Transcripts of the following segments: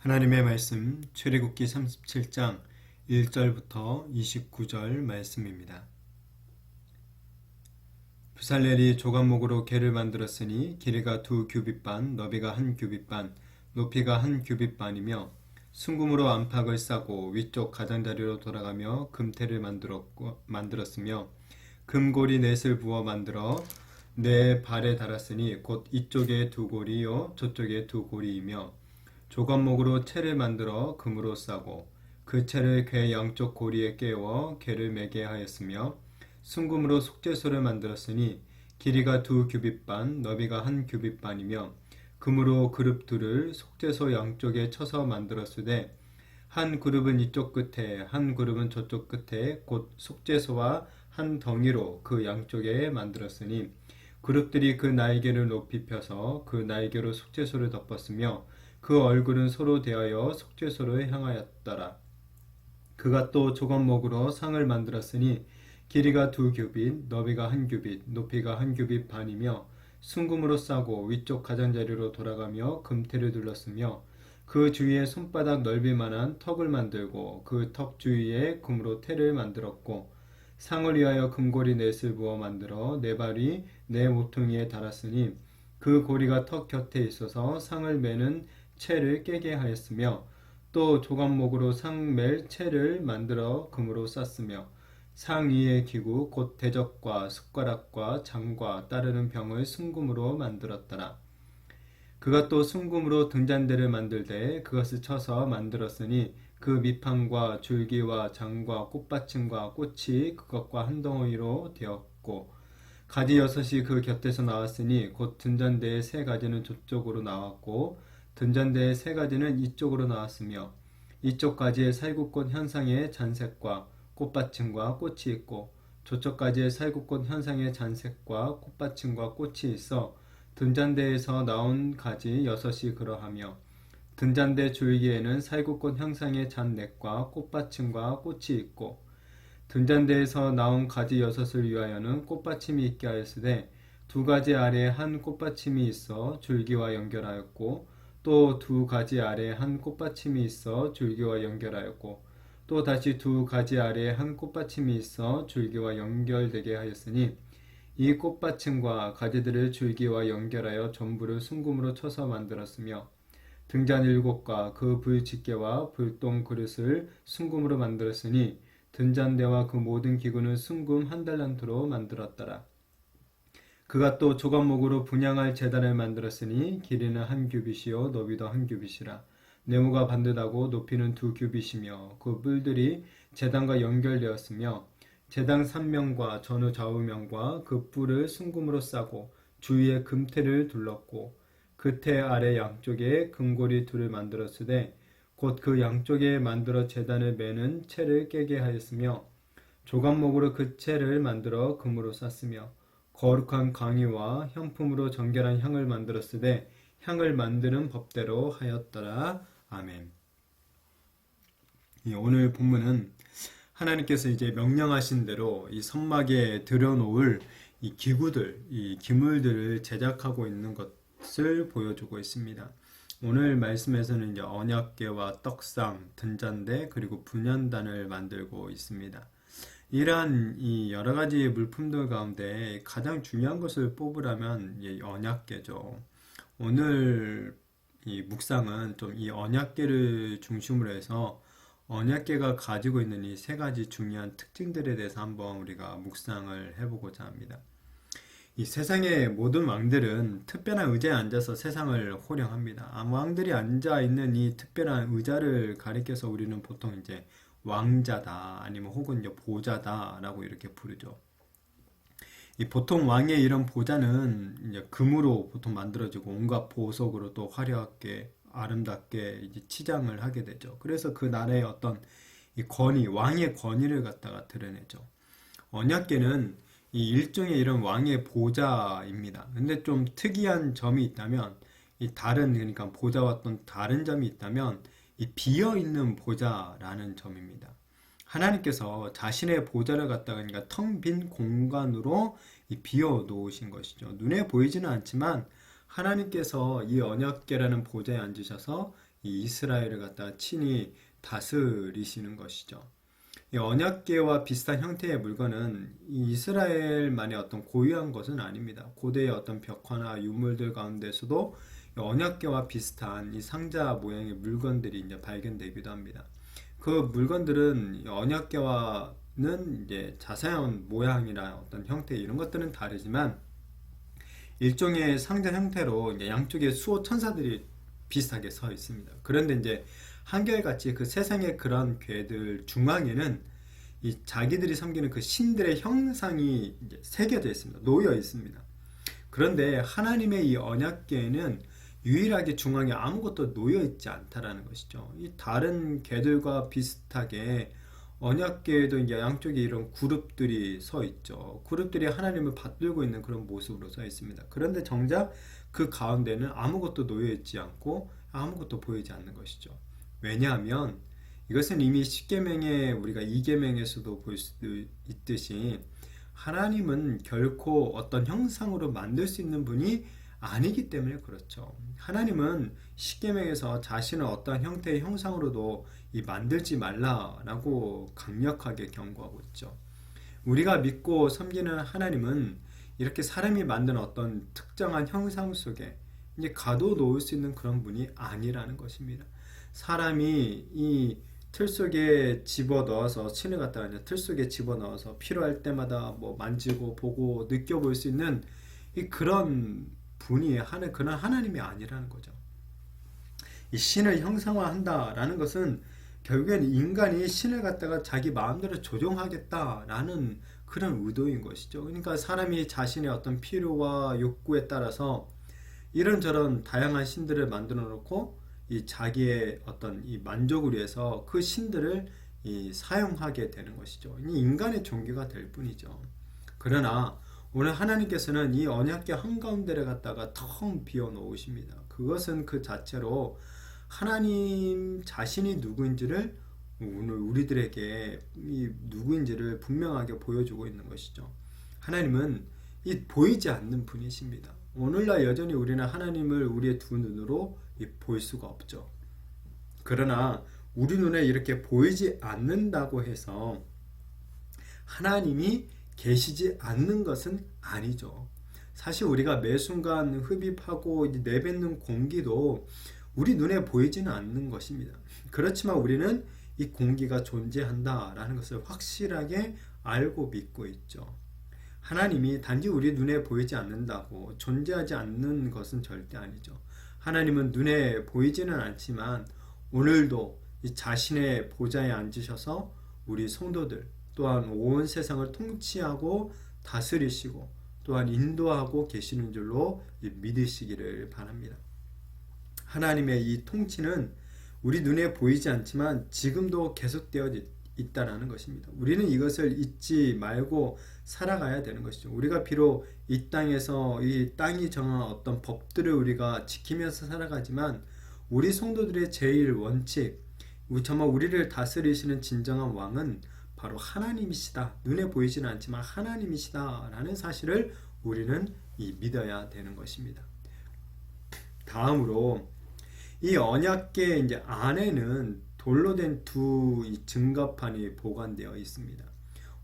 하나님의 말씀 출애굽기 37장 1절부터 29절 말씀입니다. 부살렐이 조각목으로 궤를 만들었으니 길이가 2규빗반, 너비가 1규빗반, 높이가 1규빗반이며 순금으로 안팎을 싸고 위쪽 가장자리로 돌아가며 금테를 만들었으며 금고리 넷을 부어 만들어 네 발에 달았으니 곧 이쪽에 두 고리요 저쪽에 두 고리이며 조각목으로 채를 만들어 금으로 싸고 그 채를 궤 양쪽 고리에 깨워 궤를 매게 하였으며 순금으로 속죄소를 만들었으니 길이가 2규빗반 너비가 1규빗반이며 금으로 그룹 둘을 속죄소 양쪽에 쳐서 만들었으되 한 그룹은 이쪽 끝에 한 그룹은 저쪽 끝에 곧 속죄소와 한 덩이로 그 양쪽에 만들었으니 그룹들이 그 날개를 높이 펴서 그 날개로 속죄소를 덮었으며 그 얼굴은 서로 대하여 속죄소를 향하였더라. 그가 또 조각목으로 상을 만들었으니 길이가 2규빗, 너비가 1규빗, 높이가 1규빗 반이며 순금으로 싸고 위쪽 가장자리로 돌아가며 금테를 둘렀으며 그 주위에 손바닥 넓이만한 턱을 만들고 그 턱 주위에 금으로 테를 만들었고 상을 위하여 금고리 넷을 부어 만들어 네 발이 네 모퉁이에 달았으니 그 고리가 턱 곁에 있어서 상을 매는 채를 깨게 하였으며 또 조각목으로 상 맬 채를 만들어 금으로 쌌으며 상 위의 기구 곧 대적과 숟가락과 장과 따르는 병을 순금으로 만들었더라. 그가 또 순금으로 등잔대를 만들되 그것을 쳐서 만들었으니 그 밑판과 줄기와 장과 꽃받침과 꽃이 그것과 한 덩어리로 되었고 가지 6이 그 곁에서 나왔으니 곧 등잔대의 3가지는 저쪽으로 나왔고 등잔대의 3가지는 이쪽으로 나왔으며 이쪽 가지에 살구꽃 현상의 잔색과 꽃받침과 꽃이 있고 저쪽 가지에 살구꽃 현상의 잔색과 꽃받침과 꽃이 있어 등잔대에서 나온 가지 6이 그러하며 등잔대 줄기에는 살구꽃 형상의 잔넷과 꽃받침과 꽃이 있고 등잔대에서 나온 가지 6을 위하여는 꽃받침이 있게 하였으되 2가지 아래에 한 꽃받침이 있어 줄기와 연결하였고 또 2가지 아래에 한 꽃받침이 있어 줄기와 연결하였고 또 다시 2가지 아래에 한 꽃받침이 있어 줄기와 연결되게 하였으니 이 꽃받침과 가지들을 줄기와 연결하여 전부를 순금으로 쳐서 만들었으며 등잔 7과 그 불집게와 불똥 그릇을 순금으로 만들었으니 등잔대와 그 모든 기구는 순금 1달란트로 만들었더라. 그가 또 조각목으로 분향할 제단을 만들었으니 길이는 1규빗이요 너비도 1규빗이라 네모가 반듯하고 높이는 2규빗이며 그 뿔들이 제단과 연결되었으며 제단 3면과 전후 좌우면과 그 뿔을 순금으로 싸고 주위에 금테를 둘렀고 그 테 아래 양쪽에 금고리 둘을 만들었으되 곧 그 양쪽에 만들어 제단을 매는 채를 깨게 하였으며 조각목으로 그 채를 만들어 금으로 쌌으며 거룩한 강의와 향품으로 정결한 향을 만들었으되 향을 만드는 법대로 하였더라. 아멘. 오늘 본문은 하나님께서 이제 명령하신 대로 이 선막에 들여놓을 이 기구들, 이 기물들을 제작하고 있는 것을 보여주고 있습니다. 오늘 말씀에서는 이제 언약궤와 떡상, 등잔대 그리고 분향단을 만들고 있습니다. 이러한 이 여러 가지 물품들 가운데 가장 중요한 것을 뽑으라면 언약궤죠. 오늘 이 묵상은 좀 이 언약궤를 중심으로 해서 언약궤가 가지고 있는 이 3가지 중요한 특징들에 대해서 한번 우리가 묵상을 해보고자 합니다. 이 세상의 모든 왕들은 특별한 의자에 앉아서 세상을 호령합니다. 왕들이 앉아있는 이 특별한 의자를 가리켜서 우리는 보통 이제 왕자다 아니면 혹은 이제 보좌다라고 이렇게 부르죠. 이 보통 왕의 이런 보좌는 이제 금으로 보통 만들어지고 온갖 보석으로 또 화려하게 아름답게 이제 치장을 하게 되죠. 그래서 그 나라의 어떤 이 권위, 왕의 권위를 갖다가 드러내죠. 언약궤는 이 일종의 이런 왕의 보좌입니다. 근데 좀 특이한 점이 있다면 이 다른 그러니까 보좌와 어떤 다른 점이 있다면 이 비어있는 보좌라는 점입니다. 하나님께서 자신의 보좌를 갖다가 그러니까 텅 빈 공간으로 이 비워 놓으신 것이죠. 눈에 보이지는 않지만 하나님께서 이 언약궤라는 보좌에 앉으셔서 이 이스라엘을 갖다가 친히 다스리시는 것이죠. 이 언약궤와 비슷한 형태의 물건은 이 이스라엘만의 어떤 고유한 것은 아닙니다. 고대의 어떤 벽화나 유물들 가운데서도 이 언약궤와 비슷한 이 상자 모양의 물건들이 이제 발견되기도 합니다. 그 물건들은 이 언약궤와는 이제 자세한 모양이나 어떤 형태 이런 것들은 다르지만 일종의 상자 형태로 이제 양쪽에 수호 천사들이 비슷하게 서 있습니다. 그런데 이제 한결같이 그 세상의 그런 궤들 중앙에는 이 자기들이 섬기는 그 신들의 형상이 이제 새겨져 있습니다. 놓여 있습니다. 그런데 하나님의 이 언약궤에는 유일하게 중앙에 아무것도 놓여 있지 않다라는 것이죠. 이 다른 궤들과 비슷하게 언약궤에도 이제 양쪽에 이런 그룹들이 서 있죠. 그룹들이 하나님을 받들고 있는 그런 모습으로 서 있습니다. 그런데 정작 그 가운데는 아무것도 놓여 있지 않고 아무것도 보이지 않는 것이죠. 왜냐하면 이것은 이미 십계명에 우리가 이계명에서도 볼 수 있듯이 하나님은 결코 어떤 형상으로 만들 수 있는 분이 아니기 때문에 그렇죠. 하나님은 십계명에서 자신을 어떠한 형태의 형상으로도 만들지 말라라고 강력하게 경고하고 있죠. 우리가 믿고 섬기는 하나님은 이렇게 사람이 만든 어떤 특정한 형상 속에 이제 가둬놓을 수 있는 그런 분이 아니라는 것입니다. 사람이 이 틀 속에 집어넣어서 신을 갖다가 이제 틀 속에 집어넣어서 필요할 때마다 뭐 만지고 보고 느껴볼 수 있는 그런 분이 그런 하나님이 아니라는 거죠. 이 신을 형상화한다라는 것은 결국엔 인간이 신을 갖다가 자기 마음대로 조종하겠다라는 그런 의도인 것이죠. 그러니까 사람이 자신의 어떤 필요와 욕구에 따라서 이런저런 다양한 신들을 만들어 놓고 이 자기의 어떤 이 만족을 위해서 그 신들을 사용하게 되는 것이죠. 이 인간의 종교가 될 뿐이죠. 그러나 오늘 하나님께서는 이 언약궤 한가운데를 갖다가 텅 비워 놓으십니다. 그것은 그 자체로 하나님 자신이 누구인지를 오늘 우리들에게 이 누구인지를 분명하게 보여주고 있는 것이죠. 하나님은 이 보이지 않는 분이십니다. 오늘날 여전히 우리는 하나님을 우리의 두 눈으로 볼 수가 없죠. 그러나 우리 눈에 이렇게 보이지 않는다고 해서 하나님이 계시지 않는 것은 아니죠. 사실 우리가 매 순간 흡입하고 내뱉는 공기도 우리 눈에 보이지는 않는 것입니다. 그렇지만 우리는 이 공기가 존재한다라는 것을 확실하게 알고 믿고 있죠. 하나님이 단지 우리 눈에 보이지 않는다고 존재하지 않는 것은 절대 아니죠. 하나님은 눈에 보이지는 않지만 오늘도 이 자신의 보좌에 앉으셔서 우리 성도들 또한 온 세상을 통치하고 다스리시고 또한 인도하고 계시는 줄로 믿으시기를 바랍니다. 하나님의 이 통치는 우리 눈에 보이지 않지만 지금도 계속되어 있다라는 것입니다. 우리는 이것을 잊지 말고 살아가야 되는 것이죠. 우리가 비록 이 땅에서 이 땅이 정한 어떤 법들을 우리가 지키면서 살아가지만 우리 성도들의 제일 원칙, 정말 우리를 다스리시는 진정한 왕은 바로 하나님이시다. 눈에 보이지는 않지만 하나님이시다라는 사실을 우리는 믿어야 되는 것입니다. 다음으로 이 언약궤 이제 안에는 돌로 된 두 증거판이 보관되어 있습니다.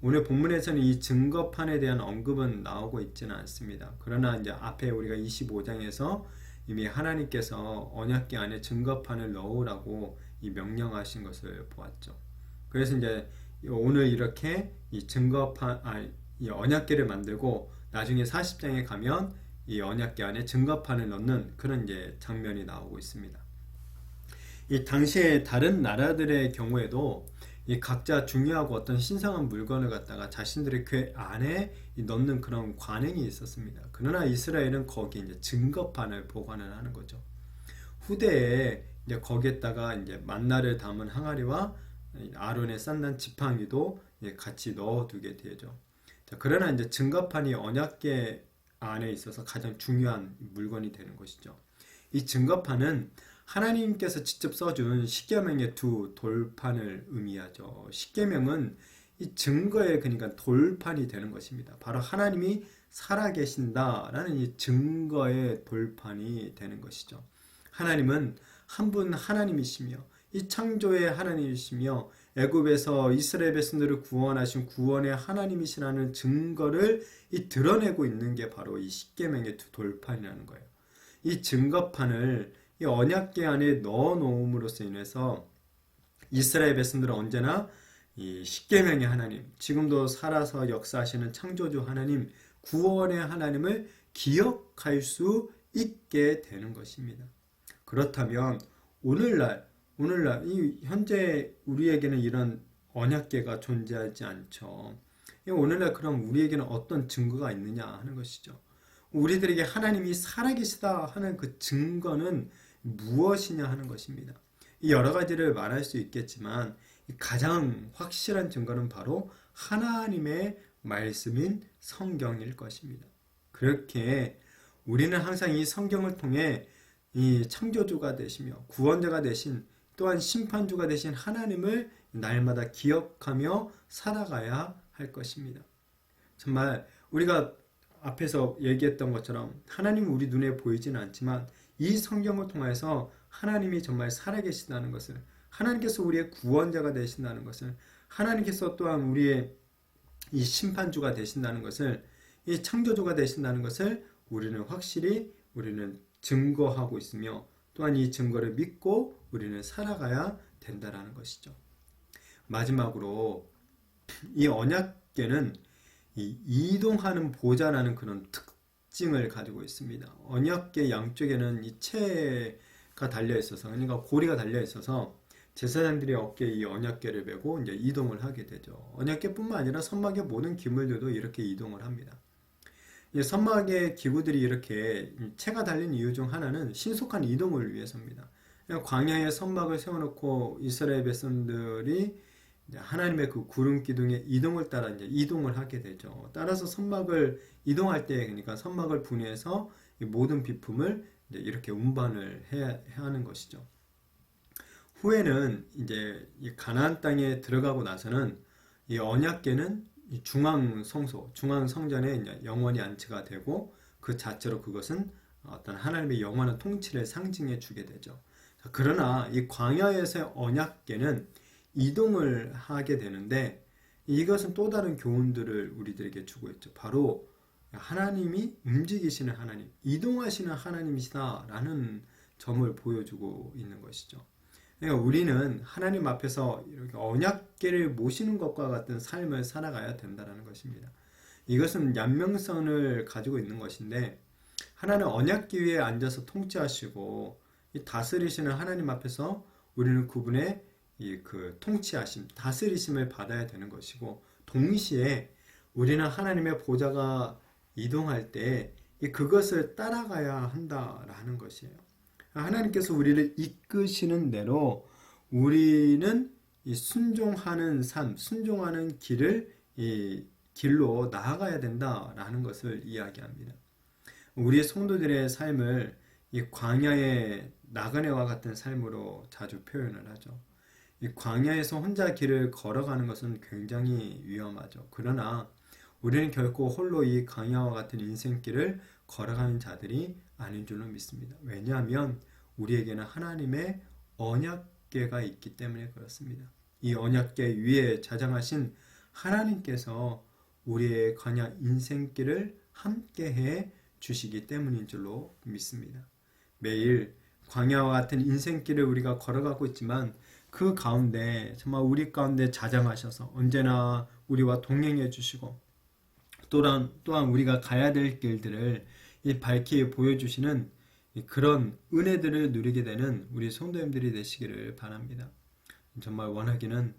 오늘 본문에서는 이 증거판에 대한 언급은 나오고 있지는 않습니다. 그러나 이제 앞에 우리가 25장에서 이미 하나님께서 언약궤 안에 증거판을 넣으라고 명령하신 것을 보았죠. 그래서 이제 오늘 이렇게 이 이 언약궤를 만들고 나중에 40장에 가면 이 언약궤 안에 증거판을 넣는 그런 이제 장면이 나오고 있습니다. 이 당시에 다른 나라들의 경우에도 이 각자 중요하고 어떤 신성한 물건을 갖다가 자신들의 궤 안에 넣는 그런 관행이 있었습니다. 그러나 이스라엘은 거기에 이제 증거판을 보관을 하는 거죠. 후대에 이제 거기에다가 이제 만나를 담은 항아리와 아론의 싼난 지팡이도 같이 넣어두게 되죠. 자, 그러나 이제 증거판이 언약궤 안에 있어서 가장 중요한 물건이 되는 것이죠. 이 증거판은 하나님께서 직접 써준 십계명의 두 돌판을 의미하죠. 십계명은 이 증거의 그러니까 돌판이 되는 것입니다. 바로 하나님이 살아계신다라는 이 증거의 돌판이 되는 것이죠. 하나님은 한 분 하나님이시며 이 창조의 하나님이시며 애굽에서 이스라엘 백성들을 구원하신 구원의 하나님이시라는 증거를 드러내고 있는 게 바로 이 십계명의 두 돌판이라는 거예요. 이 증거판을 이 언약궤 안에 넣어 놓음으로써 인해서 이스라엘 백성들은 언제나 이 십계명의 하나님, 지금도 살아서 역사하시는 창조주 하나님, 구원의 하나님을 기억할 수 있게 되는 것입니다. 그렇다면 오늘날 이 현재 우리에게는 이런 언약궤가 존재하지 않죠. 오늘날 그럼 우리에게는 어떤 증거가 있느냐 하는 것이죠. 우리들에게 하나님이 살아계시다 하는 그 증거는 무엇이냐 하는 것입니다. 여러 가지를 말할 수 있겠지만 가장 확실한 증거는 바로 하나님의 말씀인 성경일 것입니다. 그렇게 우리는 항상 이 성경을 통해 이 창조주가 되시며 구원자가 되신 또한 심판주가 되신 하나님을 날마다 기억하며 살아가야 할 것입니다. 정말 우리가 앞에서 얘기했던 것처럼 하나님은 우리 눈에 보이지는 않지만 이 성경을 통해서 하나님이 정말 살아계시다는 것을, 하나님께서 우리의 구원자가 되신다는 것을, 하나님께서 또한 우리의 이 심판주가 되신다는 것을, 이 창조주가 되신다는 것을 우리는 확실히 증거하고 있으며 또한 이 증거를 믿고 우리는 살아가야 된다는 것이죠. 마지막으로 이 언약궤는 이동하는 보좌라는 그런 특징을 가지고 있습니다. 언약궤 양쪽에는 이 채가 달려 있어서, 그러니까 고리가 달려 있어서 제사장들이 어깨에 이 언약궤를 메고 이제 이동을 하게 되죠. 언약궤뿐만 아니라 선막의 모든 기물들도 이렇게 이동을 합니다. 선막의 기구들이 이렇게 채가 달린 이유 중 하나는 신속한 이동을 위해서입니다. 광야에 선막을 세워놓고 이스라엘 백성들이 하나님의 그 구름 기둥의 이동을 따라 이제 이동을 하게 되죠. 따라서 선막을 이동할 때, 그러니까 선막을 분해해서 모든 비품을 이제 이렇게 운반을 해야 하는 것이죠. 후에는 이제 이 가나안 땅에 들어가고 나서는 이 언약궤는 중앙 성소, 중앙 성전에 이제 영원히 안치가 되고 그 자체로 그것은 어떤 하나님의 영원한 통치를 상징해 주게 되죠. 그러나 이 광야에서의 언약궤는 이동을 하게 되는데 이것은 또 다른 교훈들을 우리들에게 주고 있죠. 바로 하나님이 움직이시는 하나님, 이동하시는 하나님이시다라는 점을 보여주고 있는 것이죠. 그러니까 우리는 하나님 앞에서 이렇게 언약궤를 모시는 것과 같은 삶을 살아가야 된다는 것입니다. 이것은 양면성을 가지고 있는 것인데 하나는 언약궤 위에 앉아서 통치하시고 다스리시는 하나님 앞에서 우리는 그분의 그 통치하심, 다스리심을 받아야 되는 것이고, 동시에 우리는 하나님의 보좌가 이동할 때 그것을 따라가야 한다라는 것이에요. 하나님께서 우리를 이끄시는 대로 우리는 이 순종하는 삶, 순종하는 길로 나아가야 된다라는 것을 이야기합니다. 우리의 성도들의 삶을 이 광야의 나그네와 같은 삶으로 자주 표현을 하죠. 이 광야에서 혼자 길을 걸어가는 것은 굉장히 위험하죠. 그러나 우리는 결코 홀로 이 광야와 같은 인생길을 걸어가는 자들이 아닌 줄로 믿습니다. 왜냐하면 우리에게는 하나님의 언약궤가 있기 때문에 그렇습니다. 이 언약궤 위에 자장하신 하나님께서 우리의 광야 인생길을 함께해 주시기 때문인 줄로 믿습니다. 매일 광야와 같은 인생길을 우리가 걸어가고 있지만 그 가운데 정말 우리 가운데 자장하셔서 언제나 우리와 동행해 주시고 또한 우리가 가야 될 길들을 밝히 보여주시는 그런 은혜들을 누리게 되는 우리 성도님들이 되시기를 바랍니다. 정말 원하기는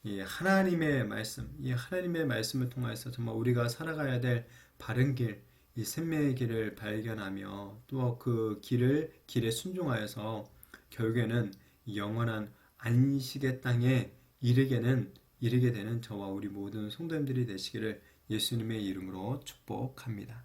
이 하나님의 말씀을 통해서 정말 우리가 살아가야 될 바른 길, 이 생명의 길을 발견하며 또 그 길에 순종하여서 결국에는 영원한 안식의 땅에 이르게 되는 저와 우리 모든 성도님들이 되시기를 예수님의 이름으로 축복합니다.